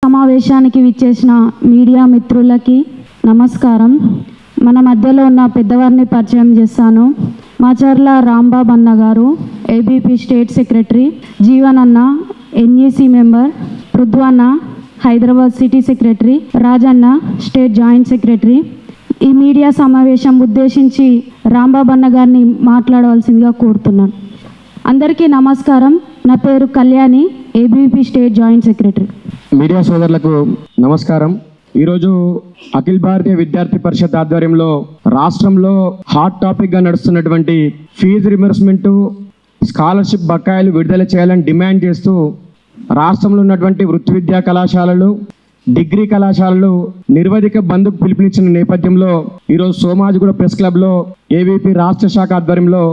సమావేశానికి విచ్చేసిన మీడియా మిత్రులకి నమస్కారం. మన మధ్యలో ఉన్న పెద్దవారిని పరిచయం చేస్తాను. మాచర్ల రాంబాబు అన్న గారు ఏబీపీ స్టేట్ సెక్రటరీ, జీవన్ అన్న ఎన్ఈసి మెంబర్, పృథ్వన్న హైదరాబాద్ సిటీ సెక్రటరీ, రాజన్న స్టేట్ జాయింట్ సెక్రటరీ. ఈ మీడియా సమావేశం ఉద్దేశించి రాంబాబు అన్న గారిని మాట్లాడవలసిందిగా కోరుతున్నాను. అందరికీ నమస్కారం. నా పేరు Kalyani, ABP state joint secretary. Media సోదరులకు నమస్కారం. ఈరోజు అఖిల భారతీయ విద్యార్థి పరిషత్ ఆధ్వర్యంలో రాష్ట్రంలో హాట్ టాపిక్గా నడుస్తున్నటువంటి ఫీజు రిమర్స్మెంట్, స్కాలర్షిప్ బకాయిలు విడుదల చేయాలని డిమాండ్ చేస్తూ రాష్ట్రంలో ఉన్నటువంటి వృత్తి విద్యా కళాశాలలు, డిగ్రీ కళాశాలలు నిర్వధిక బంద్కు పిలుపునిచ్చిన నేపథ్యంలో ఈరోజు సోమాజిగూడ ప్రెస్ క్లబ్లో ఏబీపీ రాష్ట్ర శాఖ ఆధ్వర్యంలో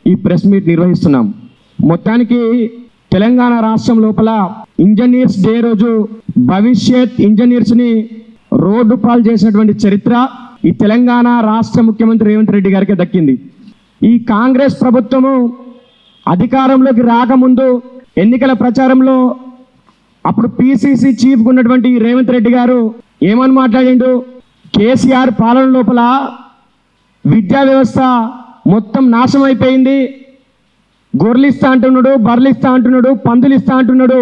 ఈ ప్రెస్ మీట్ నిర్వహిస్తున్నాం. మొత్తానికి తెలంగాణ రాష్ట్రం లోపల ఇంజనీర్స్ డే రోజు భవిష్యత్ ఇంజనీర్స్ని రోడ్డు పాలు చేసినటువంటి చరిత్ర ఈ తెలంగాణ రాష్ట్ర ముఖ్యమంత్రి రేవంత్ రెడ్డి గారికి దక్కింది. ఈ కాంగ్రెస్ ప్రభుత్వము అధికారంలోకి రాకముందు ఎన్నికల ప్రచారంలో అప్పుడు పిసిసి చీఫ్గా ఉన్నటువంటి రేవంత్ రెడ్డి గారు ఏమని మాట్లాడిండు? కేసీఆర్ పాలన లోపల విద్యా వ్యవస్థ మొత్తం నాశనం అయిపోయింది, గొర్రెలు ఇస్తా అంటున్నాడు, బర్రెలు ఇస్తా అంటున్నాడు, పందులు ఇస్తా అంటున్నాడు,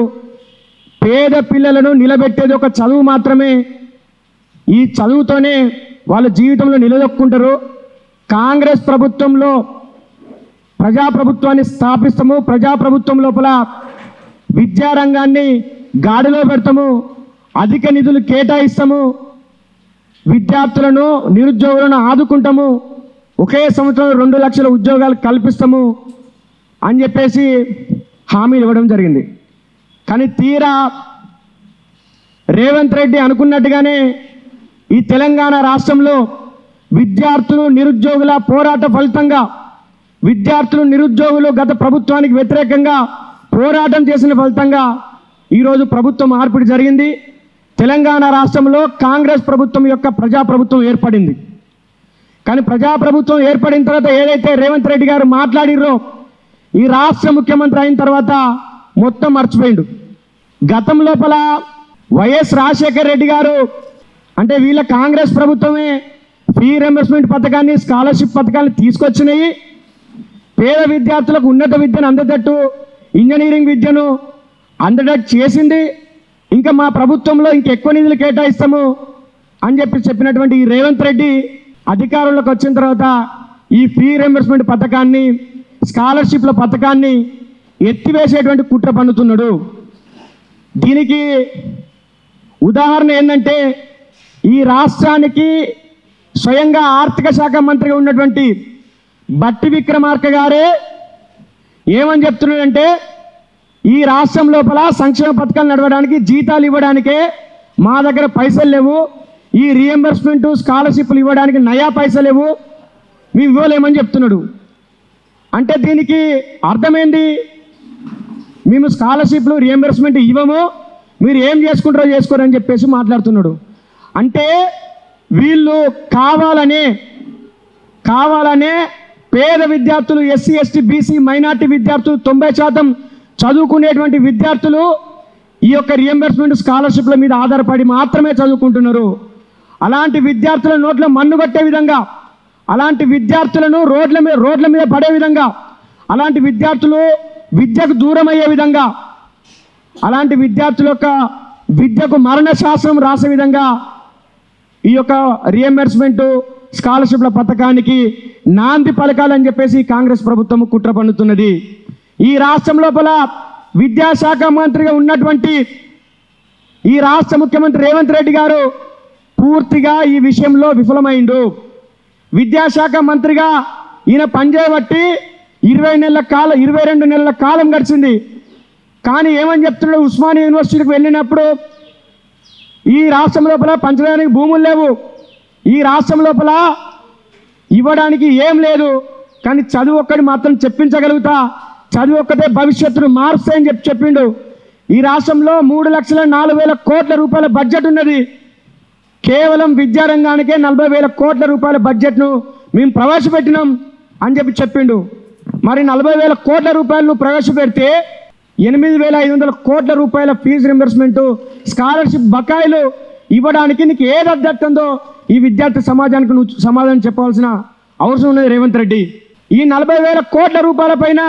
పేద పిల్లలను నిలబెట్టేది ఒక చదువు మాత్రమే, ఈ చదువుతోనే వాళ్ళ జీవితంలో నిలదొక్కుంటారు, కాంగ్రెస్ ప్రభుత్వంలో ప్రజాప్రభుత్వాన్ని స్థాపిస్తాము, ప్రజాప్రభుత్వం లోపల విద్యారంగాన్ని గాడిలో పెడతాము, అధిక నిధులు కేటాయిస్తాము, విద్యార్థులను నిరుద్యోగులను ఆదుకుంటాము, ఒకే సంవత్సరం 2 లక్షల ఉద్యోగాలు కల్పిస్తాము అని చెప్పేసి హామీలు ఇవ్వడం జరిగింది. కానీ తీరా రేవంత్ రెడ్డి అనుకున్నట్టుగానే ఈ తెలంగాణ రాష్ట్రంలో విద్యార్థులు నిరుద్యోగుల పోరాట ఫలితంగా, విద్యార్థులు నిరుద్యోగులు గత ప్రభుత్వానికి వ్యతిరేకంగా పోరాటం చేసిన ఫలితంగా ఈరోజు ప్రభుత్వం మార్పిడి జరిగింది. తెలంగాణ రాష్ట్రంలో కాంగ్రెస్ ప్రభుత్వం యొక్క ప్రజాప్రభుత్వం ఏర్పడింది. కానీ ప్రజాప్రభుత్వం ఏర్పడిన తర్వాత ఏదైతే రేవంత్ రెడ్డి గారు మాట్లాడిర్రో ఈ రాష్ట్ర ముఖ్యమంత్రి అయిన తర్వాత మొత్తం మర్చిపోయిండు. గతం లోపల వైఎస్ రాజశేఖర్ రెడ్డి గారు అంటే వీళ్ళ కాంగ్రెస్ ప్రభుత్వమే ఫీ రియంబర్స్మెంట్ పథకాన్ని, స్కాలర్షిప్ పథకాన్ని తీసుకొచ్చినాయి. పేద విద్యార్థులకు ఉన్నత విద్యను అందేటట్టు, ఇంజనీరింగ్ విద్యను అందేటట్టు చేసింది. ఇంకా మా ప్రభుత్వంలో ఇంకెక్కువ నిధులు కేటాయిస్తాము అని చెప్పినటువంటి ఈ రేవంత్ రెడ్డి అధికారంలోకి వచ్చిన తర్వాత ఈ ఫీ రియంబర్స్మెంట్ పథకాన్ని, స్కాలర్షిప్ల పథకాన్ని ఎత్తివేసేటువంటి కుట్ర పన్నుతున్నాడు. దీనికి ఉదాహరణ ఏంటంటే ఈ రాష్ట్రానికి స్వయంగా ఆర్థిక శాఖ మంత్రిగా ఉన్నటువంటి బట్టి విక్రమార్క గారే ఏమని చెప్తున్నాడంటే ఈ రాష్ట్రం లోపల సంక్షేమ పథకాలు నడవడానికి, జీతాలు ఇవ్వడానికే మా దగ్గర పైసలు లేవు, ఈ రియంబర్స్మెంట్ స్కాలర్షిప్లు ఇవ్వడానికి నయా పైసలు లేవు, మేము ఇవ్వలేమని చెప్తున్నాడు. అంటే దీనికి అర్థమైంది, మేము స్కాలర్షిప్లు రియంబర్స్మెంట్ ఇవ్వము, మీరు ఏం చేసుకుంటారో చేసుకోరని చెప్పేసి మాట్లాడుతున్నాడు. అంటే వీళ్ళు కావాలనే పేద విద్యార్థులు, ఎస్సీ ఎస్టీ బీసీ మైనార్టీ విద్యార్థులు, 90% చదువుకునేటువంటి విద్యార్థులు ఈ యొక్క రియంబర్స్మెంట్ స్కాలర్షిప్ల మీద ఆధారపడి మాత్రమే చదువుకుంటున్నారు. అలాంటి విద్యార్థుల నోట్ల మన్ను కట్టే విధంగా, అలాంటి విద్యార్థులను రోడ్ల మీద పడే విధంగా, అలాంటి విద్యార్థులు విద్యకు దూరం అయ్యే విధంగా, అలాంటి విద్యార్థుల యొక్క విద్యకు మరణ శాస్త్రం రాసే విధంగా ఈ యొక్క రియంబర్స్మెంట్ స్కాలర్షిప్ల పథకానికి నాంది పలకాలని చెప్పేసి కాంగ్రెస్ ప్రభుత్వం కుట్ర పన్నుతున్నది. ఈ రాష్ట్రం లోపల విద్యాశాఖ మంత్రిగా ఉన్నటువంటి ఈ రాష్ట్ర ముఖ్యమంత్రి రేవంత్ రెడ్డి గారు పూర్తిగా ఈ విషయంలో విఫలమైండు. విద్యాశాఖ మంత్రిగా ఈయన పనిచేయబట్టి 22 నెలల కాలం గడిచింది. కానీ ఏమని చెప్తున్నాడు? ఉస్మానియా యూనివర్సిటీకి వెళ్ళినప్పుడు ఈ రాష్ట్రం లోపల పంచడానికి భూములు లేవు, ఈ రాష్ట్రం లోపల ఇవ్వడానికి ఏం లేదు, కానీ చదువు ఒక్కటి మాత్రం చెప్పించగలుగుతా, చదువు ఒక్కటే భవిష్యత్తును మారుస్తాయని చెప్పిండు. ఈ రాష్ట్రంలో 3,04,000 కోట్ల రూపాయల బడ్జెట్ ఉన్నది. కేవలం విద్యారంగానికే 40,000 కోట్ల రూపాయల బడ్జెట్ను మేము ప్రవేశపెట్టినాం అని చెప్పిండు. మరి 40,000 కోట్ల రూపాయలను ప్రవేశపెడితే 8,500 కోట్ల రూపాయల ఫీజు రింబర్స్మెంట్ స్కాలర్షిప్ బకాయిలు ఇవ్వడానికి నీకు ఏది అద్దెక్తుందో ఈ విద్యార్థి సమాజానికి నువ్వు సమాధానం చెప్పాల్సిన అవసరం ఉన్నది రేవంత్ రెడ్డి. ఈ 40,000 కోట్ల రూపాయల పైన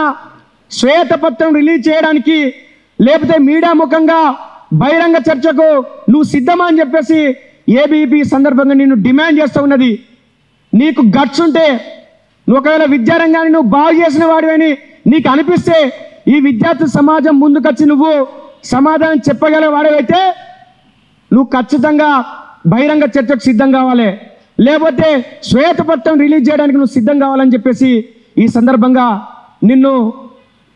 శ్వేతపత్రం రిలీజ్ చేయడానికి లేకపోతే మీడియా ముఖంగా బహిరంగ చర్చకు నువ్వు సిద్ధమా అని చెప్పేసి ఏబీపీ సందర్భంగా నిన్ను డిమాండ్ చేస్తూ ఉన్నది. నీకు గట్స్ ఉంటే నువ్వు ఒకవేళ విద్యారంగాన్ని నువ్వు బాగు చేసిన వాడివని నీకు అనిపిస్తే ఈ విద్యార్థి సమాజం ముందుకొచ్చి నువ్వు సమాధానం చెప్పగల వాడివైతే నువ్వు ఖచ్చితంగా బహిరంగ చర్చకు సిద్ధం కావాలి, లేకపోతే శ్వేతపత్రం రిలీజ్ చేయడానికి నువ్వు సిద్ధం కావాలని చెప్పేసి ఈ సందర్భంగా నిన్ను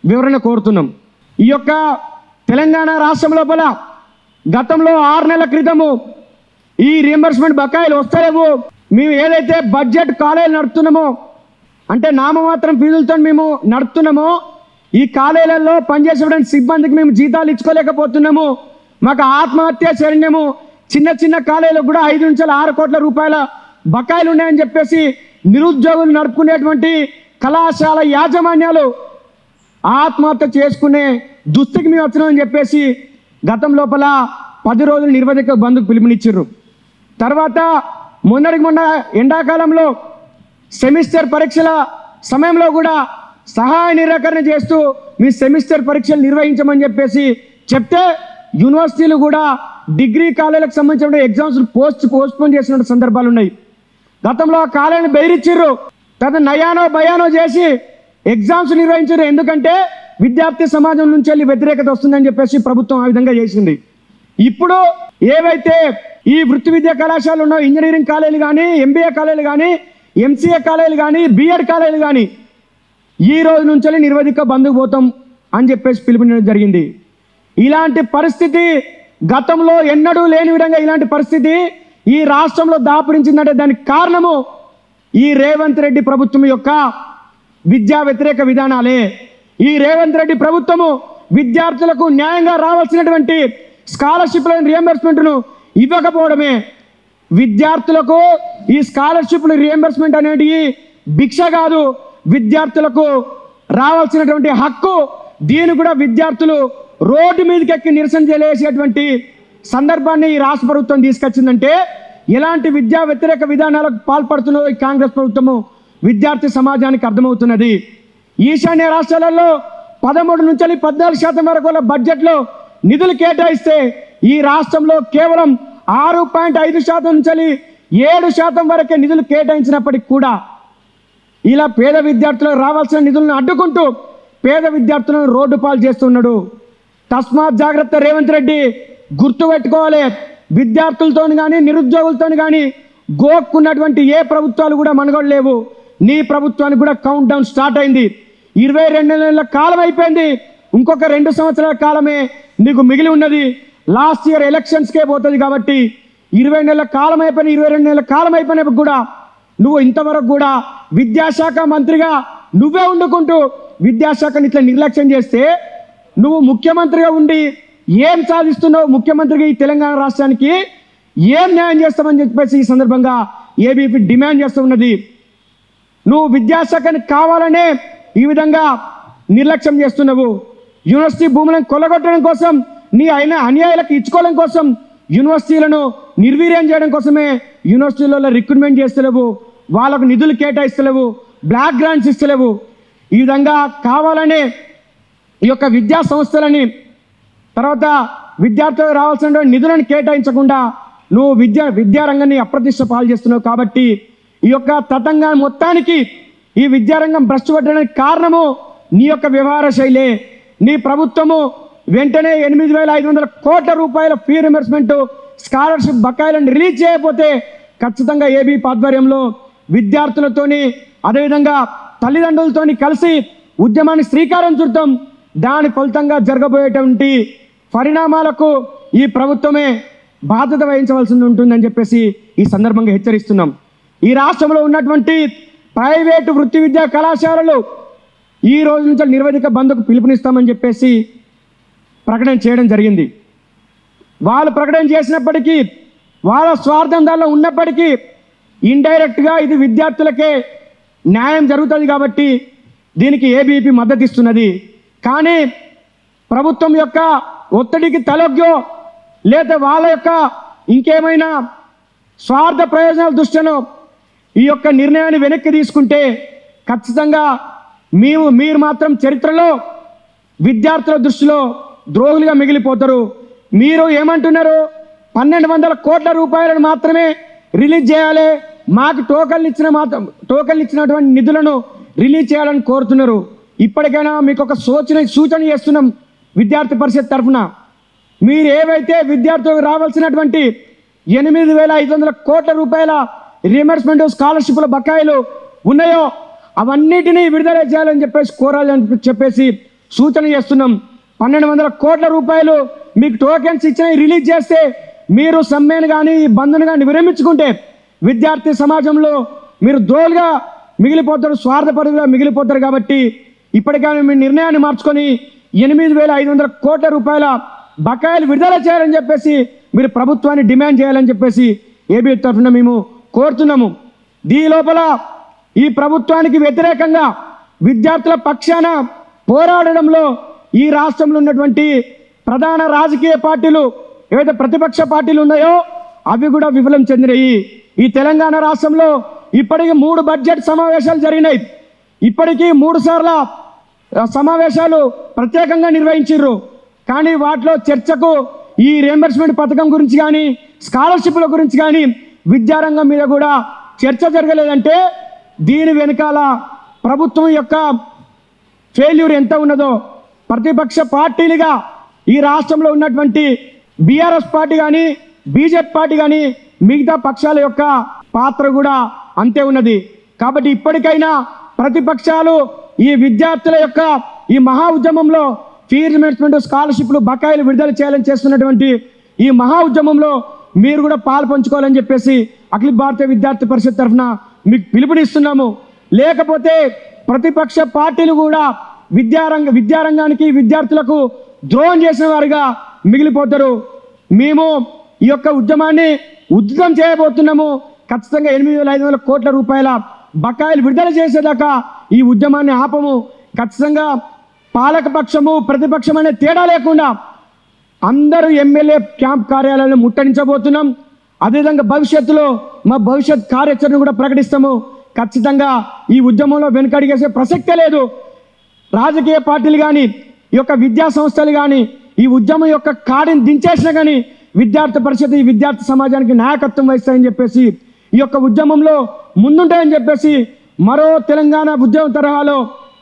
వివరణ కోరుతున్నాం. ఈ యొక్క తెలంగాణ రాష్ట్రం లోపల గతంలో 6 నెలల క్రితము ఈ రియంబర్స్మెంట్ బకాయిలు వస్తలేవు, మేము ఏదైతే బడ్జెట్ కాలేజీలు నడుపుతున్నామో అంటే నామమాత్రం ఫీజులతో మేము నడుపుతున్నామో ఈ కాలేజీలలో పనిచేసేటువంటి సిబ్బందికి మేము జీతాలు ఇచ్చుకోలేకపోతున్నాము, మాకు ఆత్మహత్య శరణ్యము చిన్న చిన్న కాలేజీలకు కూడా 5 నుంచి 6 కోట్ల రూపాయల బకాయిలు ఉన్నాయని చెప్పేసి నిరుద్యోగులు నడుపుకునేటువంటి కళాశాల యాజమాన్యాలు ఆత్మహత్య చేసుకునే దుస్థితికి మేము వచ్చినామని చెప్పేసి గతం లోపల 10 రోజులు నిర్వధిక బంద్కు పిలుపునిచ్చారు. తర్వాత మొన్న ఎండాకాలంలో సెమిస్టర్ పరీక్షల సమయంలో కూడా సహాయ నిరాకరణ చేస్తూ మీ సెమిస్టర్ పరీక్షలు నిర్వహించమని చెప్పేసి చెప్తే యూనివర్సిటీలు కూడా డిగ్రీ కాలేజీలకు సంబంధించిన ఎగ్జామ్స్ పోస్ట్పోన్ చేసిన సందర్భాలు ఉన్నాయి. గతంలో ఆ కాలేజీని బెదిరించారు, తర్వాత నయానో భయానో చేసి ఎగ్జామ్స్ నిర్వహించారు. ఎందుకంటే విద్యార్థి సమాజం నుంచి వెళ్ళి వ్యతిరేకత వస్తుందని చెప్పేసి ప్రభుత్వం ఆ విధంగా చేసింది. ఇప్పుడు ఏవైతే ఈ వృత్తి విద్యా కళాశాలలు ఉన్నాయో ఇంజనీరింగ్ కాలేజీలు కానీ, ఎంబీఏ కాలేజీలు కానీ, ఎంసీఏ కాలేజీలు కానీ, బీఎడ్ కాలేజీలు కానీ ఈ రోజు నుంచి నిర్వధిక బంద్కు పోతాం అని చెప్పేసి పిలుపునివ్వడం జరిగింది. ఇలాంటి పరిస్థితి గతంలో ఎన్నడూ లేని విధంగా ఇలాంటి పరిస్థితి ఈ రాష్ట్రంలో దాపురించిందంటే దానికి కారణము ఈ రేవంత్ రెడ్డి ప్రభుత్వం యొక్క విద్యా వ్యతిరేక విధానాలే. ఈ రేవంత్ రెడ్డి ప్రభుత్వము విద్యార్థులకు న్యాయంగా రావాల్సినటువంటి స్కాలర్షిప్ల రియంబర్స్మెంట్ను ఇవ్వకపోవడమే. విద్యార్థులకు ఈ స్కాలర్షిప్లు రియంబర్స్మెంట్ అనేది భిక్ష కాదు, విద్యార్థులకు రావాల్సినటువంటి హక్కు. దీన్ని కూడా విద్యార్థులు రోడ్డు మీదకి ఎక్కి నిరసన చేసేటువంటి సందర్భాన్ని ఈ రాష్ట్ర ప్రభుత్వం తీసుకొచ్చిందంటే ఎలాంటి విద్యా వ్యతిరేక విధానాలకు పాల్పడుతున్నదో ఈ కాంగ్రెస్ ప్రభుత్వము విద్యార్థి సమాజానికి అర్థమవుతున్నది. ఈశాన్య రాష్ట్రాలలో 13 నుంచి 14% వరకు బడ్జెట్లో నిధులు కేటాయిస్తే ఈ రాష్ట్రంలో కేవలం 6.5% నుంచి 7% వరకే నిధులు కేటాయించినప్పటికీ కూడా ఇలా పేద విద్యార్థులకు రావాల్సిన నిధులను అడ్డుకుంటూ పేద విద్యార్థులను రోడ్డు పాలు చేస్తున్నాడు. తస్మాత్ జాగ్రత్త రేవంత్ రెడ్డి, గుర్తుపెట్టుకోవాలి. విద్యార్థులతో కానీ నిరుద్యోగులతో కానీ గోక్కున్నటువంటి ఏ ప్రభుత్వాలు కూడా మనగడలేవు. నీ ప్రభుత్వానికి కూడా కౌంట్ డౌన్ స్టార్ట్ అయింది. 22 నెలల కాలం అయిపోయింది, ఇంకొక 2 సంవత్సరాల కాలమే నీకు మిగిలి ఉన్నది. లాస్ట్ ఇయర్ ఎలక్షన్స్కే పోతుంది కాబట్టి 20 నెలల కాలం అయిపోయిన 22 నెలల కాలం అయిపోయినప్పుడు కూడా నువ్వు ఇంతవరకు కూడా విద్యాశాఖ మంత్రిగా నువ్వే వండుకుంటూ విద్యాశాఖని ఇట్లా నిర్లక్ష్యం చేస్తే నువ్వు ముఖ్యమంత్రిగా ఉండి ఏం సాధిస్తున్నావు? ముఖ్యమంత్రిగా ఈ తెలంగాణ రాష్ట్రానికి ఏం న్యాయం చేస్తామని చెప్పేసి ఈ సందర్భంగా ఏబీపీ డిమాండ్ చేస్తూ ఉన్నది. నువ్వు విద్యాశాఖని కావాలనే ఈ విధంగా నిర్లక్ష్యం చేస్తున్నావు. యూనివర్సిటీ భూములను కొల్లగొట్టడం కోసం, నీ అయిన అన్యాయాలకు ఇచ్చుకోవడం కోసం, యూనివర్సిటీలను నిర్వీర్యం చేయడం కోసమే యూనివర్సిటీలలో రిక్రూట్మెంట్ చేస్తలేవు, వాళ్ళకు నిధులు కేటాయిస్తలేవు, బ్లాక్ గ్రాంట్స్ ఇస్తలేవు. ఈ విధంగా కావాలనే ఈ యొక్క విద్యా సంస్థలని తర్వాత విద్యార్థులకు రావాల్సిన నిధులను కేటాయించకుండా నువ్వు విద్యారంగాన్ని అప్రతిష్ట పాలు చేస్తున్నావు. కాబట్టి ఈ యొక్క తతంగా మొత్తానికి ఈ విద్యారంగం భ్రష్టు పట్టడానికి కారణము నీ యొక్క వ్యవహార శైలే. నీ ప్రభుత్వము వెంటనే 8,500 కోట్ల రూపాయల ఫీ రియంబర్స్మెంట్ స్కాలర్షిప్ బకాయిలను రిలీజ్ చేయకపోతే ఖచ్చితంగా ఏబీపీ ఆధ్వర్యంలో విద్యార్థులతోని అదేవిధంగా తల్లిదండ్రులతోని కలిసి ఉద్యమాన్ని శ్రీకారం చుడతాం. దాని ఫలితంగా జరగబోయేటువంటి పరిణామాలకు ఈ ప్రభుత్వమే బాధ్యత వహించవలసి ఉంటుందని చెప్పేసి ఈ సందర్భంగా హెచ్చరిస్తున్నాం. ఈ రాష్ట్రంలో ఉన్నటువంటి ప్రైవేటు వృత్తి విద్యా కళాశాలలు ఈ రోజు నుంచి నిరవధిక బంద్కు పిలుపునిస్తామని చెప్పేసి ప్రకటన చేయడం జరిగింది. వాళ్ళు ప్రకటన చేసినప్పటికీ వాళ్ళ స్వార్థం దానిలో ఉన్నప్పటికీ ఇండైరెక్ట్గా ఇది విద్యార్థులకే న్యాయం జరుగుతుంది కాబట్టి దీనికి ఏబీపీ మద్దతు ఇస్తున్నది. కానీ ప్రభుత్వం యొక్క ఒత్తిడికి తలొగ్గో లేదా వాళ్ళ యొక్క ఇంకేమైనా స్వార్థ ప్రయోజనాల దృష్ట్యానో ఈ యొక్క నిర్ణయాన్ని వెనక్కి తీసుకుంటే ఖచ్చితంగా మీరు మాత్రం చరిత్రలో విద్యార్థుల దృష్టిలో ద్రోహులుగా మిగిలిపోతారు. మీరు ఏమంటున్నారు? 1200 కోట్ల రూపాయలను మాత్రమే రిలీజ్ చేయాలి, మాకు టోకన్లు ఇచ్చినటువంటి నిధులను రిలీజ్ చేయాలని కోరుతున్నారు. ఇప్పటికైనా మీకు ఒక సూచన చేస్తున్నాం విద్యార్థి పరిషత్ తరఫున. మీరు ఏవైతే విద్యార్థులకు రావాల్సినటువంటి 8,500 కోట్ల రూపాయల రియంబర్స్మెంట్ స్కాలర్షిప్ల బకాయిలు ఉన్నాయో అవన్నిటినీ విడుదల చేయాలని కోరాలని చెప్పేసి సూచన చేస్తున్నాం. 1200 కోట్ల రూపాయలు మీకు టోకెన్స్ ఇచ్చినవి రిలీజ్ చేస్తే మీరు సమ్మెను కానీ బంద్ను కానీ విరమించుకుంటే విద్యార్థి సమాజంలో మీరు ద్రోహులుగా మిగిలిపోతారు, స్వార్థపరులుగా మిగిలిపోతారు. కాబట్టి ఇప్పటికైనా మీ నిర్ణయాన్ని మార్చుకొని 8,500 కోట్ల రూపాయల బకాయిలు విడుదల చేయాలని చెప్పేసి మీరు ప్రభుత్వాన్ని డిమాండ్ చేయాలని చెప్పేసి ఏబీ తరఫున మేము కోరుతున్నాము. దీని లోపల ఈ ప్రభుత్వానికి వ్యతిరేకంగా విద్యార్థుల పక్షాన పోరాడడంలో ఈ రాష్ట్రంలో ఉన్నటువంటి ప్రధాన రాజకీయ పార్టీలు ఏవైతే ప్రతిపక్ష పార్టీలు ఉన్నాయో అవి కూడా విఫలం చెందినాయి. ఈ తెలంగాణ రాష్ట్రంలో ఇప్పటికీ 3 బడ్జెట్ సమావేశాలు జరిగినాయి. ఇప్పటికీ 3 సార్ల సమావేశాలు ప్రత్యేకంగా నిర్వహించారు. కానీ వాటిలో చర్చకు ఈ రియంబర్స్మెంట్ పథకం గురించి కానీ స్కాలర్షిప్ల గురించి కానీ విద్యారంగం మీద కూడా చర్చ జరగలేదంటే దీని వెనకాల ప్రభుత్వం యొక్క ఫెయిల్యూర్ ఎంత ఉన్నదో ప్రతిపక్ష పార్టీలుగా ఈ రాష్ట్రంలో ఉన్నటువంటి బీఆర్ఎస్ పార్టీ కానీ బీజేపీ పార్టీ కానీ మిగతా పక్షాల యొక్క పాత్ర కూడా అంతే ఉన్నది. కాబట్టి ఇప్పటికైనా ప్రతిపక్షాలు ఈ విద్యార్థుల యొక్క ఈ మహా ఉద్యమంలో ఫీ రియంబర్స్మెంట్ స్కాలర్షిప్లు బకాయిలు విడుదల చేయాలని చేస్తున్నటువంటి ఈ మహా ఉద్యమంలో మీరు కూడా పాలు పంచుకోవాలని చెప్పేసి అఖిల భారతీయ విద్యార్థి పరిషత్ తరఫున మీకు పిలుపునిస్తున్నాము. లేకపోతే ప్రతిపక్ష పార్టీలు కూడా విద్యారంగానికి విద్యార్థులకు ద్రోహం చేసిన వారుగా మిగిలిపోతారు. మేము ఈ యొక్క ఉద్యమాన్ని ఉధృతం చేయబోతున్నాము. ఖచ్చితంగా 8,500 కోట్ల రూపాయల బకాయిలు విడుదల చేసేదాకా ఈ ఉద్యమాన్ని ఆపము. ఖచ్చితంగా పాలకపక్షము ప్రతిపక్షం అనే తేడా లేకుండా అందరూ ఎమ్మెల్యే క్యాంప్ కార్యాలయాలను ముట్టడించబోతున్నాం. అదేవిధంగా భవిష్యత్తులో మా భవిష్యత్ కార్యాచరణ కూడా ప్రకటిస్తాము. ఖచ్చితంగా ఈ ఉద్యమంలో వెనుకడిగేసే ప్రసక్తే లేదు. రాజకీయ పార్టీలు కానీ ఈ యొక్క విద్యా సంస్థలు కానీ ఈ ఉద్యమం యొక్క కాడిని దించేసినా కానీ విద్యార్థి పరిషత్ ఈ విద్యార్థి సమాజానికి నాయకత్వం వహిస్తాయని చెప్పేసి ఈ యొక్క ఉద్యమంలో ముందుంటాయని చెప్పేసి మరో తెలంగాణ ఉద్యమం తరహాలో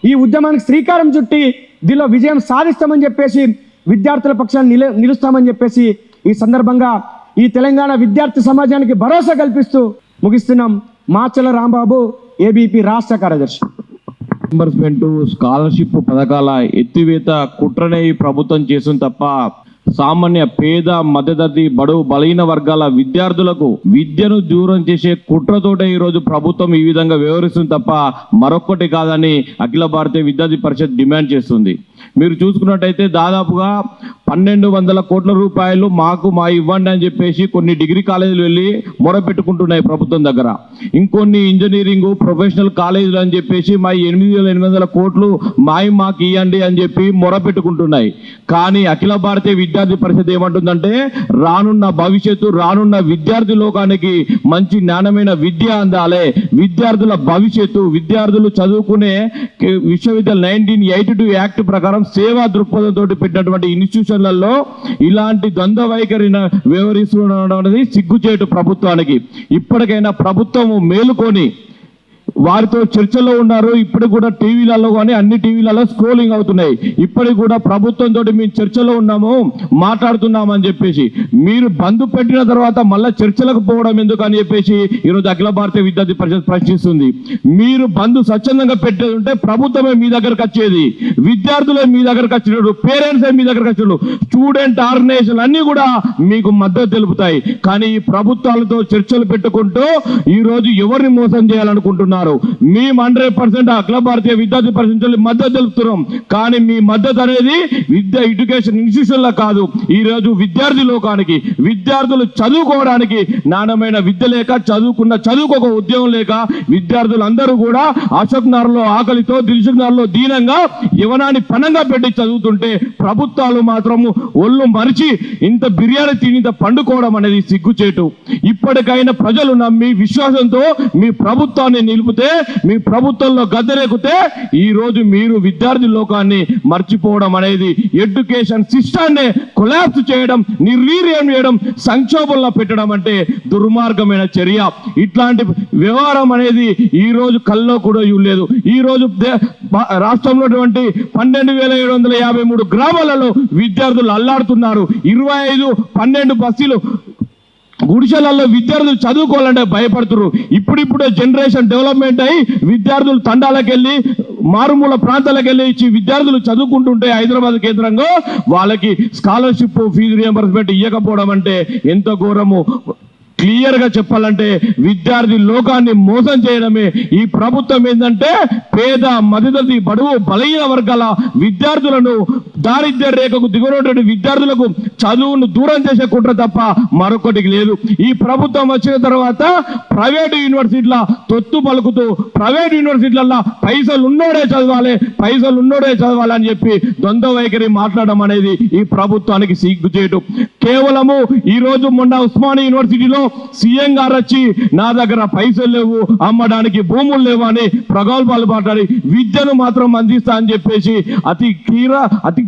ఈ ఉద్యమానికి శ్రీకారం చుట్టి దీనిలో విజయం సాధిస్తామని చెప్పేసి విద్యార్థుల పక్షాన్ని నిలుస్తామని చెప్పేసి ఈ సందర్భంగా ఈ తెలంగాణ విద్యార్థి సమాజానికి భరోసా కల్పిస్తూ ముగిస్తున్నాం. మాచల రాంబాబు, ఏబీపీ రాష్ట్ర కార్యదర్శి. రియంబర్స్మెంట్ స్కాలర్షిప్ పథకాల ఎత్తివేత కుట్రనే ఈ ప్రభుత్వం చేస్తుంది తప్ప సామాన్య పేద మధ్యతరగతి బడుగు బలహీన వర్గాల విద్యార్థులకు విద్యను దూరం చేసే కుట్రతోటే ఈరోజు ప్రభుత్వం ఈ విధంగా వ్యవహరిస్తుంది తప్ప మరొక్కటి కాదని అఖిల భారతీయ విద్యార్థి పరిషత్ డిమాండ్ చేస్తుంది. మీరు చూసుకున్నట్టయితే దాదాపుగా 1,200 కోట్ల రూపాయలు మాకు ఇవ్వండి అని చెప్పేసి కొన్ని డిగ్రీ కాలేజీలు వెళ్ళి మొరపెట్టుకుంటున్నాయి ప్రభుత్వం దగ్గర. ఇంకొన్ని ఇంజనీరింగ్ ప్రొఫెషనల్ కాలేజీలు అని చెప్పేసి 8,800 కోట్లు మాకు ఇవ్వండి అని చెప్పి మొరపెట్టుకుంటున్నాయి. కానీ అఖిల భారతీయ విద్యార్థి పరిషత్ ఏమంటుందంటే రానున్న భవిష్యత్తు రానున్న విద్యార్థి లోకానికి మంచి నాణ్యమైన విద్య అందాలి, విద్యార్థుల భవిష్యత్తు విద్యార్థులు చదువుకునే విశ్వవిద్యాలయం 1982 యాక్ట్ ప్రకారం సేవా దృక్పథంతో పెట్టినటువంటి ఇన్స్టిట్యూషన్లలో ఇలాంటి ద్వంద్వ వైఖరిని వ్యవహరిస్తుండడం అనేది సిగ్గుచేటు ప్రభుత్వానికి. ఇప్పటికైనా ప్రభుత్వము మేలుకొని వారితో చర్చలో ఉన్నారు. ఇప్పటికి కూడా టీవీలలో కానీ అన్ని టీవీలలో స్క్రోలింగ్ అవుతున్నాయి. ఇప్పటికి కూడా ప్రభుత్వంతో మేము చర్చలో ఉన్నాము మాట్లాడుతున్నామని చెప్పేసి మీరు బంద్ పెట్టిన తర్వాత మళ్ళీ చర్చలకు పోవడం ఎందుకు అని చెప్పేసి ఈరోజు అఖిల భారతీయ విద్యార్థి పరిషత్ ప్రశ్నిస్తుంది. మీరు బంద్ స్వచ్ఛందంగా పెట్టేది ఉంటే ప్రభుత్వమే మీ దగ్గరకు వచ్చేది, విద్యార్థులే మీ దగ్గరకు వచ్చినప్పుడు, పేరెంట్సే మీ దగ్గరకు వచ్చినప్పుడు, స్టూడెంట్ ఆర్గనైజేషన్ అన్ని కూడా మీకు మద్దతు తెలుపుతాయి. కానీ ఈ ప్రభుత్వాలతో చర్చలు పెట్టుకుంటూ ఈరోజు ఎవరిని మోసం చేయాలనుకుంటున్నారు? ఉన్నారు. మేము 100% అఖిల భారతీయ విద్యార్థి పరిషత్ మద్దతు తెలుపుతున్నాం. కానీ మీ మద్దతు అనేది ఎడ్యుకేషన్ ఇన్స్టిట్యూషన్లో కాదు, ఈ రోజు విద్యార్థి లోకానికి, విద్యార్థులు చదువుకోవడానికి నాణ్యమైన విద్య లేక, చదువుకోక ఉద్యోగం లేక విద్యార్థులందరూ కూడా అశోక్ నగర్లో ఆకలితో, దిల్సుఖ్ నగర్లో దీనంగా యవనాన్ని పనంగా పెట్టి చదువుతుంటే ప్రభుత్వాలు మాత్రము ఒళ్ళు మరిచి ఇంత బిర్యానీ తిని ఇంత పండుకోవడం అనేది సిగ్గుచేటు. ఇప్పటికైనా ప్రజలు నమ్మి విశ్వాసంతో మీ ప్రభుత్వాన్ని నిలిపితే, మీ ప్రభుత్వంలో గద్దెరెక్కితే ఈ రోజు మీరు విద్యార్థి లోకాన్ని మర్చిపోవడం అనేది, ఎడ్యుకేషన్ సిస్టాన్ని కొలాప్స్ చేయడం, నిర్వీర్యం చేయడం, సంక్షోభంలో పెట్టడం అంటే దుర్మార్గమైన చర్య. ఇట్లాంటి వ్యవహారం అనేది ఈ రోజు కల్లో కూడా ఇవ్వలేదు. ఈ రోజు రాష్ట్రంలో 12,753 గ్రామాలలో విద్యార్థులు అల్లాడుతున్నారు. 25-12 బస్సులు గుడిసెలలో విద్యార్థులు చదువుకోవాలంటే భయపడుతున్నారు. ఇప్పుడిప్పుడే జనరేషన్ డెవలప్మెంట్ అయ్యి విద్యార్థులు తండాలకు వెళ్ళి, మారుమూల ప్రాంతాలకు వెళ్ళి విద్యార్థులు చదువుకుంటుంటే హైదరాబాద్ కేంద్రంగా వాళ్ళకి స్కాలర్షిప్, ఫీజు రియంబర్స్మెంట్ ఇవ్వకపోవడం అంటే ఎంత ఘోరము. క్లియర్గా చెప్పాలంటే విద్యార్థి లోకాన్ని మోసం చేయడమే ఈ ప్రభుత్వం. ఏంటంటే పేద, మధ్యతరగతి, బడుగు, బలహీన వర్గాల విద్యార్థులను, దారిద్ర్య రేఖకు దిగువన విద్యార్థులకు చదువును దూరం చేసే కుట్ర తప్ప మరొకటికి లేదు. ఈ ప్రభుత్వం వచ్చిన తర్వాత ప్రైవేటు యూనివర్సిటీల తొత్తు పలుకుతూ, ప్రైవేట్ యూనివర్సిటీలలో పైసలు ఉన్నోడే చదవాలి అని చెప్పి ద్వంద్వ వైఖరి మాట్లాడడం అనేది ఈ ప్రభుత్వానికి సిగ్గుచేటు. కేవలము ఈ రోజు మొన్న ఉస్మానియా యూనివర్సిటీలో సీఎం గారు వచ్చి నా దగ్గర పైసలు లేవు, అమ్మడానికి భూములు లేవు అని ప్రగల్భాలు మాట్లాడి విద్యను మాత్రం అందిస్తా అని చెప్పేసి అతి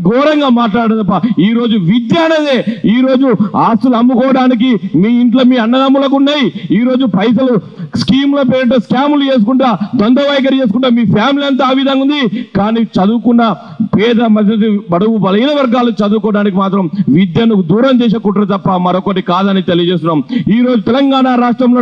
ఘోరంగా మాట్లాడదు తప్ప ఈ రోజు విద్య అనేది, ఈ రోజు ఆస్తులు అమ్ముకోవడానికి మీ ఇంట్లో మీ అన్నదమ్ములకు ఉన్నాయి. ఈ రోజు పైసలు స్కీమ్ల పేరిట స్కాములు చేసుకుంటా, ద్వంద్వ వైఖరి చేసుకుంటా మీ ఫ్యామిలీ అంతా ఆ విధంగా ఉంది. కానీ చదువుకున్న పేద, మధ్య బడుగు, బలహీన వర్గాలు చదువుకోవడానికి మాత్రం విద్యను దూరం చేసే కుట్ర తప్ప మరొకటి కాదని తెలియజేస్తున్నాం. ఈ రోజు తెలంగాణ రాష్ట్రంలో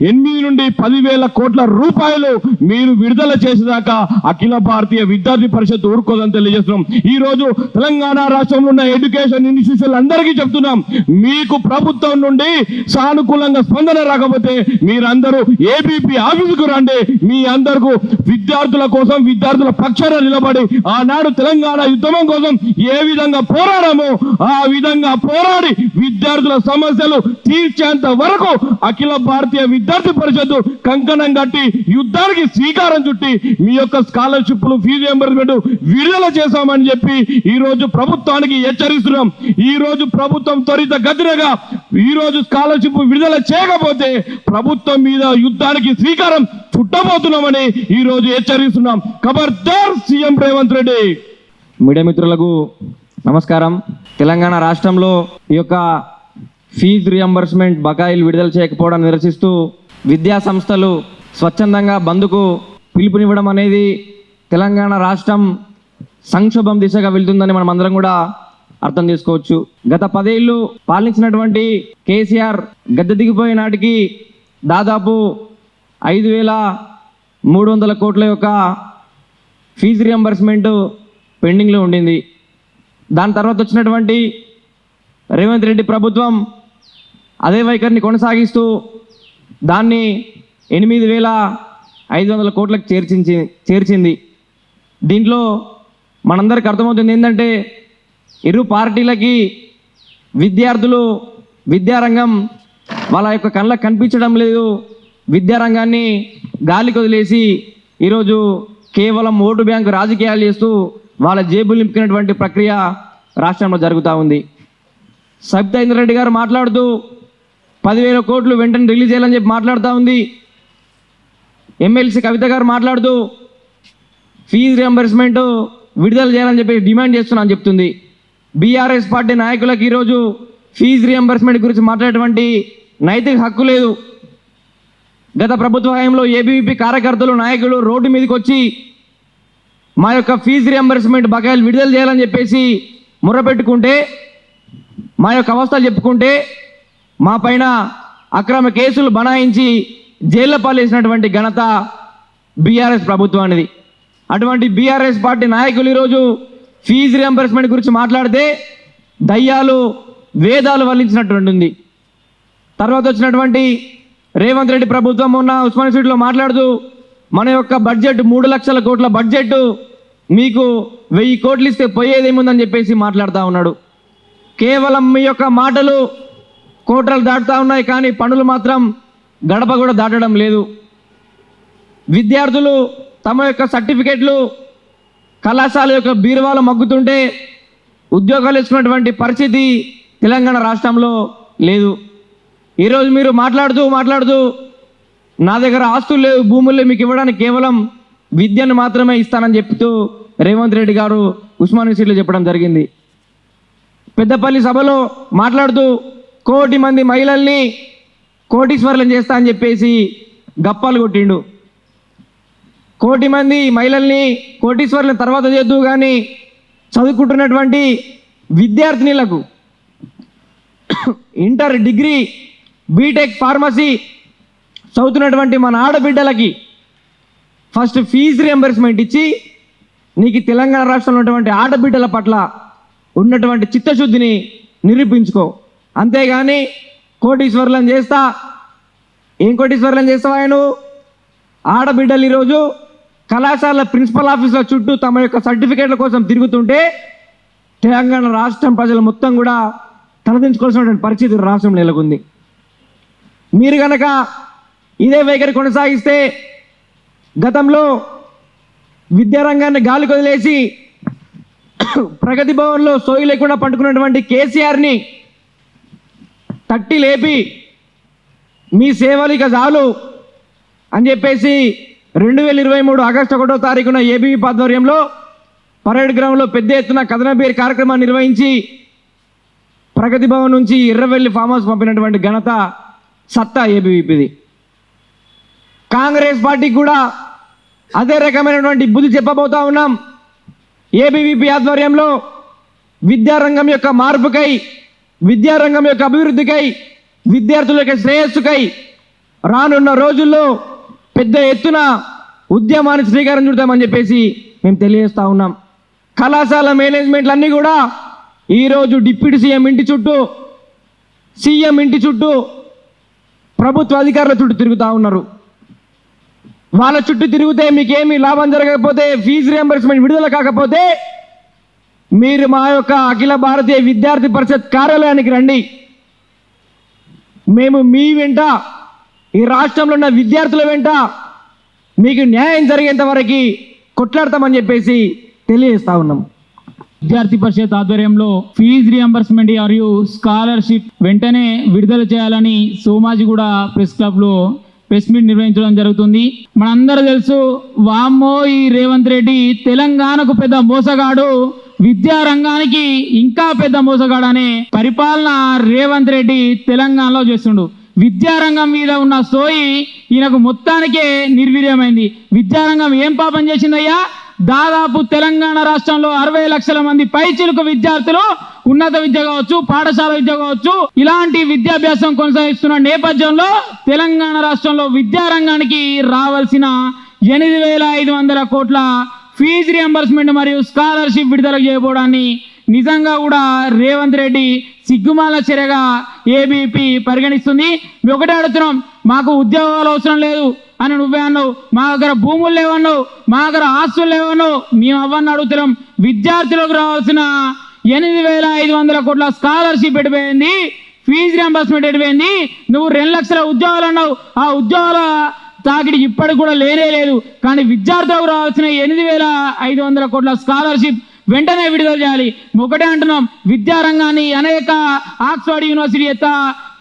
8 నుండి 10,000 కోట్ల రూపాయలు మీరు విడుదల చేసేదాకా అఖిల భారతీయ విద్యార్థి పరిషత్ ఊరుకోదని తెలియజేస్తున్నాం. ఈ రోజు తెలంగాణ రాష్ట్రంలో ఉన్న ఎడ్యుకేషన్ ఇన్స్టిట్యూషన్లు అందరికీ చెప్తున్నాం, మీకు ప్రభుత్వం నుండి సానుకూలంగా స్పందన రాకపోతే మీరందరూ ఏబీపీ ఆఫీసుకు రండి. మీ అందరికీ విద్యార్థుల కోసం, విద్యార్థుల పక్షాన నిలబడి ఆనాడు తెలంగాణ ఉద్యమం కోసం ఏ విధంగా పోరాడామో ఆ విధంగా పోరాడి విద్యార్థుల సమస్యలు తీర్చేంత వరకు అఖిల భారతీయ విద్యార్థి పరిషత్ కంకణం కట్టి యుద్ధానికి శ్రీకారం చుట్టి మీ యొక్క స్కాలర్షిప్లు, ఫీజు రియంబర్స్మెంట్ విడుదల చేశామని చెప్పి ఈ రోజు ప్రభుత్వానికి హెచ్చరిస్తున్నాం. ఈ రోజు ప్రభుత్వం త్వరితగతినగా ఈ రోజు స్కాలర్షిప్ విడుదల చేయకపోతే ప్రభుత్వం మీద యుద్ధానికి శ్రీకారం చుట్టబోతున్నామని ఈ రోజు హెచ్చరిస్తున్నాం. ఖబర్దార్ సీఎం రేవంత్ రెడ్డి. మీడియా మిత్రులకు నమస్కారం. తెలంగాణ రాష్ట్రంలో ఈ యొక్క ఫీజు రియంబర్స్మెంట్ బకాయిలు విడుదల చేయకపోవడాన్ని నిరసిస్తూ విద్యా సంస్థలు స్వచ్ఛందంగా బంద్కు పిలుపునివ్వడం అనేది తెలంగాణ రాష్ట్రం సంక్షోభం దిశగా వెళ్తుందని మనం అందరం కూడా అర్థం చేసుకోవచ్చు. గత 10 ఏళ్ళు పాలించినటువంటి కేసీఆర్ గద్దె దిగిపోయే నాటికి దాదాపు 5,300 కోట్ల యొక్క ఫీజు రియంబర్స్మెంట్ పెండింగ్లో ఉండింది. దాని తర్వాత వచ్చినటువంటి రేవంత్ రెడ్డి ప్రభుత్వం అదే వైఖరిని కొనసాగిస్తూ దాన్ని 8,500 కోట్లకు చేర్చింది. దీంట్లో మనందరికి అర్థమవుతుంది ఏంటంటే ఇరు పార్టీలకి విద్యార్థులు, విద్యారంగం వాళ్ళ యొక్క కళ్ళకు కనిపించడం లేదు. విద్యారంగాన్ని గాలికి వదిలేసి ఈరోజు కేవలం ఓటు బ్యాంకు రాజకీయాలు చేస్తూ వాళ్ళ జేబులు నింపుకునేటువంటి ప్రక్రియ రాష్ట్రంలో జరుగుతూ ఉంది. సబితా ఇంద్రారెడ్డి గారు మాట్లాడుతూ 10,000 కోట్లు వెంటనే రిలీజ్ చేయాలని చెప్పి మాట్లాడుతూ ఉంది. ఎమ్మెల్సీ కవిత గారు మాట్లాడుతూ ఫీజు రియంబర్స్మెంట్ విడుదల చేయాలని చెప్పి డిమాండ్ చేస్తున్నా అని చెప్తుంది. బీఆర్ఎస్ పార్టీ నాయకులకు ఈరోజు ఫీజు రియంబర్స్మెంట్ గురించి మాట్లాడేటువంటి నైతిక హక్కు లేదు. గత ప్రభుత్వ హయాంలో ఏబీవీపీ కార్యకర్తలు, నాయకులు రోడ్డు మీదకి వచ్చి మా యొక్క ఫీజు రియంబర్స్మెంట్ బకాయిలు విడుదల చేయాలని చెప్పేసి ముర్రపెట్టుకుంటే, మా యొక్క అవస్థలు చెప్పుకుంటే మా పైన అక్రమ కేసులు బనాయించి జైళ్ల పాలేసినటువంటి ఘనత బీఆర్ఎస్ ప్రభుత్వానిది. అటువంటి బీఆర్ఎస్ పార్టీ నాయకులు ఈరోజు ఫీజు రియంబర్స్మెంట్ గురించి మాట్లాడితే దయ్యాలు వేదాలు వల్లించినటువంటి ఉంది. తర్వాత వచ్చినటువంటి రేవంత్ రెడ్డి ప్రభుత్వం ఉన్న ఉస్మానియా యూనివర్సిటీలో మాట్లాడుతూ మన యొక్క బడ్జెట్ 3 లక్షల కోట్ల బడ్జెట్, మీకు 1000 కోట్లు ఇస్తే పోయేదేముందని చెప్పేసి మాట్లాడుతూ ఉన్నాడు. కేవలం మీ యొక్క మాటలు కోటలు దాటుతూ ఉన్నాయి, కానీ పనులు మాత్రం గడప కూడా దాటడం లేదు. విద్యార్థులు తమ యొక్క సర్టిఫికెట్లు కళాశాల యొక్క బీరువాలో మగ్గుతుంటే ఉద్యోగాలు ఇచ్చుకున్నటువంటి పరిస్థితి తెలంగాణ రాష్ట్రంలో లేదు. ఈరోజు మీరు మాట్లాడుతూ నా దగ్గర ఆస్తులు లేవు, భూములు లేవు, మీకు ఇవ్వడానికి కేవలం విద్యను మాత్రమే ఇస్తానని చెప్తూ రేవంత్ రెడ్డి గారు ఉస్మాన్ యూనివర్సిటీలో చెప్పడం జరిగింది. పెద్దపల్లి సభలో మాట్లాడుతూ 1 కోటి మంది మహిళల్ని కోటీశ్వర్లను చేస్తా అని చెప్పేసి గప్పాలు కొట్టిండు. 1 కోటి మంది మహిళల్ని కోటీశ్వర్లను తర్వాత చేద్దు, కానీ చదువుకుంటున్నటువంటి విద్యార్థినులకు ఇంటర్, డిగ్రీ, బీటెక్, ఫార్మసీ చదువుతున్నటువంటి మన ఆడబిడ్డలకి ఫస్ట్ ఫీజు రియంబర్స్మెంట్ ఇచ్చి నీకు తెలంగాణ రాష్ట్రంలో ఉన్నటువంటి ఆడబిడ్డల పట్ల ఉన్నటువంటి చిత్తశుద్ధిని నిరూపించుకో. అంతేగాని కోటీశ్వర్లను చేస్తా, ఏం కోటీశ్వర్లను చేస్తావా నువ్వు? ఆడబిడ్డలు ఈరోజు కళాశాల ప్రిన్సిపల్ ఆఫీసుల చుట్టూ తమ యొక్క సర్టిఫికేట్ల కోసం తిరుగుతుంటే తెలంగాణ రాష్ట్రం ప్రజలు మొత్తం కూడా తలదించుకోవాల్సినటువంటి పరిస్థితి రాష్ట్రం నెలకొంది. మీరు కనుక ఇదే వైఖరి కొనసాగిస్తే గతంలో విద్యారంగాన్ని గాలి కొదిలేసి ప్రగతి భవన్లో సోయి లేకుండా పండుకున్నటువంటి కేసీఆర్ని తట్టి లేపి మీ సేవలు ఇక చాలు అని చెప్పేసి 2023 ఆగస్టు 1వ తారీఖున ఏబీవీపీ ఆధ్వర్యంలో పరేడ్ గ్రౌండ్లో పెద్ద ఎత్తున కథనబేరి కార్యక్రమాన్ని నిర్వహించి ప్రగతి భవన్ నుంచి ఎర్రవెల్లి ఫామ్ హౌస్ పంపినటువంటి ఘనత సత్తా ఏబీవీపీది. కాంగ్రెస్ పార్టీకి కూడా అదే రకమైనటువంటి బుద్ధి చెప్పబోతా ఉన్నాం. ఏబీవీపీ ఆధ్వర్యంలో విద్యారంగం యొక్క మార్పుకై, విద్యారంగం యొక్క అభివృద్ధికై, విద్యార్థుల యొక్క శ్రేయస్సుకై రానున్న రోజుల్లో పెద్ద ఎత్తున ఉద్యమానికి శ్రీకారం చుడతామని చెప్పేసి మేము తెలియజేస్తా ఉన్నాం. కళాశాల మేనేజ్మెంట్లన్నీ కూడా ఈరోజు డిప్యూటీ సీఎం ఇంటి చుట్టూ, సీఎం ఇంటి చుట్టూ, ప్రభుత్వ అధికారుల చుట్టూ తిరుగుతూ ఉన్నారు. వాళ్ళ చుట్టూ తిరిగితే మీకేమీ లాభం జరగకపోతే, ఫీజు రియంబర్స్మెంట్ విడుదల కాకపోతే మీరు మా యొక్క అఖిల భారతీయ విద్యార్థి పరిషత్ కార్యాలయానికి రండి. మేము మీ వెంట, ఈ రాష్ట్రంలో ఉన్న విద్యార్థుల వెంట మీకు న్యాయం జరిగేంత వరకు కొట్లాడతామని చెప్పేసి తెలియజేస్తా ఉన్నాం. విద్యార్థి పరిషత్ ఆధ్వర్యంలో ఫీజు రియంబర్స్మెంట్ మరియు స్కాలర్షిప్ వెంటనే విడుదల చేయాలని సోమాజిగూడ ప్రెస్ క్లబ్లో ప్రెస్ మీట్ నిర్వహించడం జరుగుతుంది. మనందరూ తెలుసు, వామ్మో ఈ రేవంత్ రెడ్డి తెలంగాణకు పెద్ద మోసగాడు, విద్యారంగానికి ఇంకా పెద్ద మోసగాడు అనే పరిపాలన రేవంత్ రెడ్డి తెలంగాణలో చేస్తుండు. విద్యారంగం మీద ఉన్న సోయి ఈయనకు మొత్తానికే నిర్వీర్యమైంది. విద్యారంగం ఏం పాపం చేసిందయ్యా? దాదాపు తెలంగాణ రాష్ట్రంలో 60 లక్షల మంది పైచిలుకు విద్యార్థులు ఉన్నత విద్య కావచ్చు, పాఠశాల విద్య కావచ్చు, ఇలాంటి విద్యాభ్యాసం కొనసాగిస్తున్న నేపథ్యంలో తెలంగాణ రాష్ట్రంలో విద్యారంగానికి రావాల్సిన 8,500 కోట్ల ఫీజు రియంబర్స్మెంట్ మరియు స్కాలర్షిప్ విడుదల చేయబోవడాన్ని నిజంగా కూడా రేవంత్ రెడ్డి సిగ్గుమాల చర్యగా ఏబీపీ పరిగణిస్తుంది. మేము ఒకటే అడుగుతున్నాం, మాకు ఉద్యోగాలు అవసరం లేదు అని నువ్వే అన్నావు, మా దగ్గర భూములు లేవన్నావు, మా దగ్గర ఆస్తులు లేవన్నావు. మేము అవన్నీ అడుగుతున్నాం. విద్యార్థులకు రావాల్సిన 8,500 కోట్ల స్కాలర్షిప్ ఎడిపోయింది, ఫీజు రియంబర్స్మెంట్ ఎడిపోయింది. నువ్వు 2 లక్షల ఉద్యోగాలు అన్నావు, ఆ ఉద్యోగాల తాకిడి ఇప్పటికి కూడా లేనే లేదు. కానీ విద్యార్థులకు రావాల్సిన 8,500 కోట్ల స్కాలర్షిప్ వెంటనే విడుదల చేయాలి. ఒకటే అంటున్నాం, విద్యారంగాన్ని అనేక ఆక్స్ఫర్డ్ యూనివర్సిటీ చేస్తా,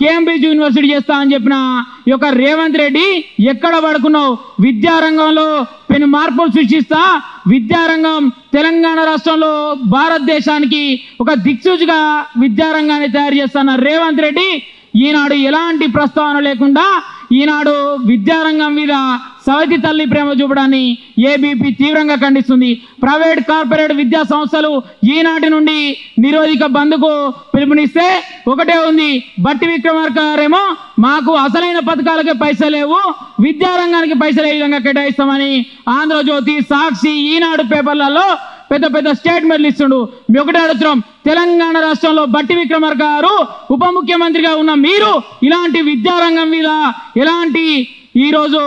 కేంబ్రిడ్జ్ యూనివర్సిటీ చేస్తా అని చెప్పిన ఈ యొక్క రేవంత్ రెడ్డి ఎక్కడ పడుకున్నావు? విద్యారంగంలో పెను మార్పులు సృష్టిస్తా, విద్యారంగం తెలంగాణ రాష్ట్రంలో భారతదేశానికి ఒక దిక్సూచిగా విద్యారంగాన్ని తయారు చేస్తున్న రేవంత్ రెడ్డి ఈనాడు ఎలాంటి ప్రస్తావన లేకుండా ఈనాడు విద్యారంగం మీద సవతి తల్లి ప్రేమ చూపడాన్ని ఏబీపీ తీవ్రంగా ఖండిస్తుంది. ప్రైవేట్, కార్పొరేట్ విద్యా సంస్థలు ఈనాటి నుండి నిరోధిక బంద్కు పిలుపునిస్తే ఒకటే ఉంది, బట్టి విక్రమార్క గారేమో మాకు అసలైన పథకాలకే పైసలు లేవు, విద్యారంగానికి పైసలు ఏ విధంగా కేటాయిస్తామని ఆంధ్రజ్యోతి, సాక్షి, ఈనాడు పేపర్లలో పెద్ద పెద్ద స్టేట్మెంట్లు ఇస్తుండు. మేము ఒకటే అడుగుతున్నాం, తెలంగాణ రాష్ట్రంలో బట్టి విక్రమార్క గారు ఉప ముఖ్యమంత్రిగా ఉన్న మీరు ఇలాంటి విద్యారంగం మీద ఎలాంటి ఈరోజు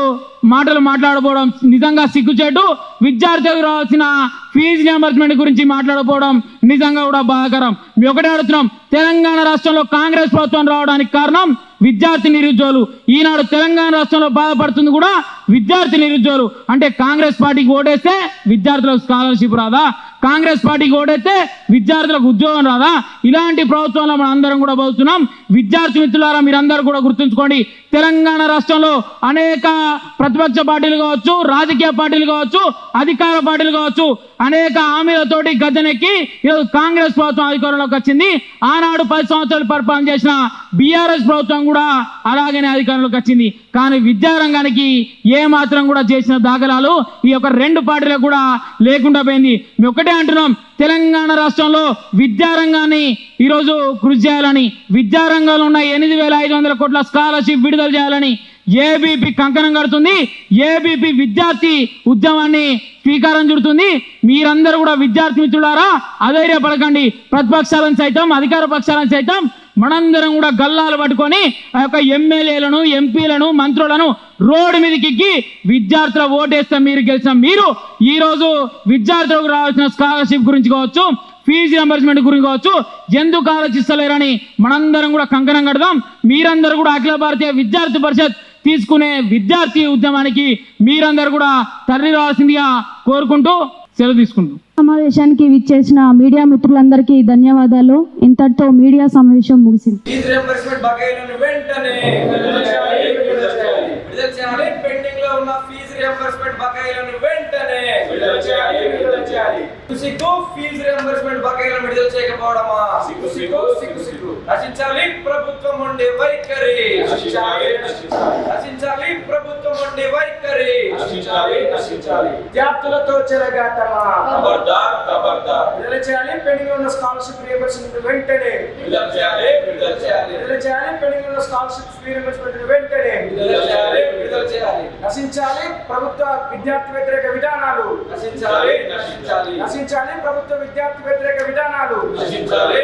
మాటలు మాట్లాడకపోవడం నిజంగా సిగ్గుచేటు. విద్యార్థులకు రావాల్సిన ఫీజు రియంబర్స్మెంట్ గురించి మాట్లాడకపోవడం నిజంగా కూడా బాధాకరం. మేము ఒకటే అడుగుతున్నాం, తెలంగాణ రాష్ట్రంలో కాంగ్రెస్ ప్రభుత్వం రావడానికి కారణం విద్యార్థి నిరుద్యోగులు. ఈనాడు తెలంగాణ రాష్ట్రంలో బాధపడుతుంది కూడా విద్యార్థి నిరుద్యోగులు. అంటే కాంగ్రెస్ పార్టీకి ఓటేస్తే విద్యార్థులకు స్కాలర్షిప్ రాదా? కాంగ్రెస్ పార్టీకి ఓటేస్తే విద్యార్థులకు ఉద్యోగం రాదా? ఇలాంటి ప్రభుత్వంలో మనం అందరం కూడా బతుకుతున్నాం. విద్యార్థి మిత్రులారా, మీరందరూ కూడా గుర్తుంచుకోండి, తెలంగాణ రాష్ట్రంలో అనేక ప్రతిపక్ష పార్టీలు కావచ్చు, రాజకీయ పార్టీలు కావచ్చు, అధికార పార్టీలు కావచ్చు, అనేక హామీలతోటి గద్దెనెక్కి ఈరోజు కాంగ్రెస్ ప్రభుత్వం అధికారంలోకి వచ్చింది. ఆనాడు 10 సంవత్సరాలు పరిపాలన చేసిన బీఆర్ఎస్ ప్రభుత్వం కూడా అలాగనే అధికారంలోకి వచ్చింది. కానీ విద్యారంగానికి ఏ మాత్రం కూడా చేసిన దాఖలాలు ఈ యొక్క 2 పార్టీలకు కూడా లేకుండా పోయింది. మేము ఒకటే అంటున్నాం, తెలంగాణ రాష్ట్రంలో విద్యారంగాన్ని ఈరోజు కృషి చేయాలని, విద్యారంగంలో ఉన్న 8,500 కోట్ల స్కాలర్షిప్ విడుదల చేయాలని ఏబీపీ కంకణం కడుతుంది. ఏబీపీ విద్యార్థి ఉద్యమాన్ని స్వీకారం చుడుతుంది. మీరందరూ కూడా విద్యార్థి మిత్రులారా అధైర్యపడకండి. ప్రతిపక్షాలను సైతం, అధికార పక్షాలను సైతం మనందరం కూడా గల్లాలు పట్టుకొని ఆ యొక్క ఎమ్మెల్యేలను, ఎంపీలను, మంత్రులను రోడ్డు మీదకి ఎక్కి విద్యార్థుల ఓటేస్తే మీరు గెలిచిన మీరు ఈరోజు విద్యార్థులకు రావాల్సిన స్కాలర్షిప్ గురించి కావచ్చు, ఫీజు రియంబర్స్మెంట్ గురించి కావచ్చు, ఎందుకు ఆలోచిస్తలేరని మనందరం కూడా కంకణం కడదాం. మీరందరూ కూడా అఖిల భారతీయ విద్యార్థి పరిషత్ తీసుకునే విద్యార్థి ఉద్యమానికి మీరందరూ కూడా తరలి రావాల్సిందిగా కోరుకుంటూ సెలవు తీసుకుంటూ సమావేశానికి విచ్చేసిన మీడియా మిత్రులందరికీ ధన్యవాదాలు. ఇంతటితో మీడియా సమావేశం ముగిసింది. ఫీజు రియంబర్స్మెంట్ బకాయిలను వెంటనే విడుదల చేయాలి. పెండింగ్ లో ఉన్న ఫీజు రియంబర్స్మెంట్ బకాయిలను వెంటనే విడుదల చేయాలి. సిగ్గు ఫీజు రియంబర్స్మెంట్ బకాయిలను విడుదల చేయకపోవడమా? సిగ్గు. రచించాలి ప్రభుత్వం ఉండే వైఖరి. రచించాలి ప్రభుత్వం ఉండే వైఖరి. విద్యార్థులతో చెలగాటమా? ఖబర్దార్. విడుదల చేయాలి పెండింగ్ ఉన్న స్కాలర్షిప్ రియంబర్స్మెంట్ వెంటనే. విడుదల చేయాలి. పెండింగ్ ఉన్న స్కాలర్షిప్ రియంబర్స్మెంట్ వెంటనే. విడుదల చేయాలి. నశించాలి ప్రభుత్వ విద్యార్థి వ్యతిరేక విధానాలు. నశించాలి ప్రభుత్వ విద్యార్థి వ్యతిరేక విధానాలు. నశించాలి.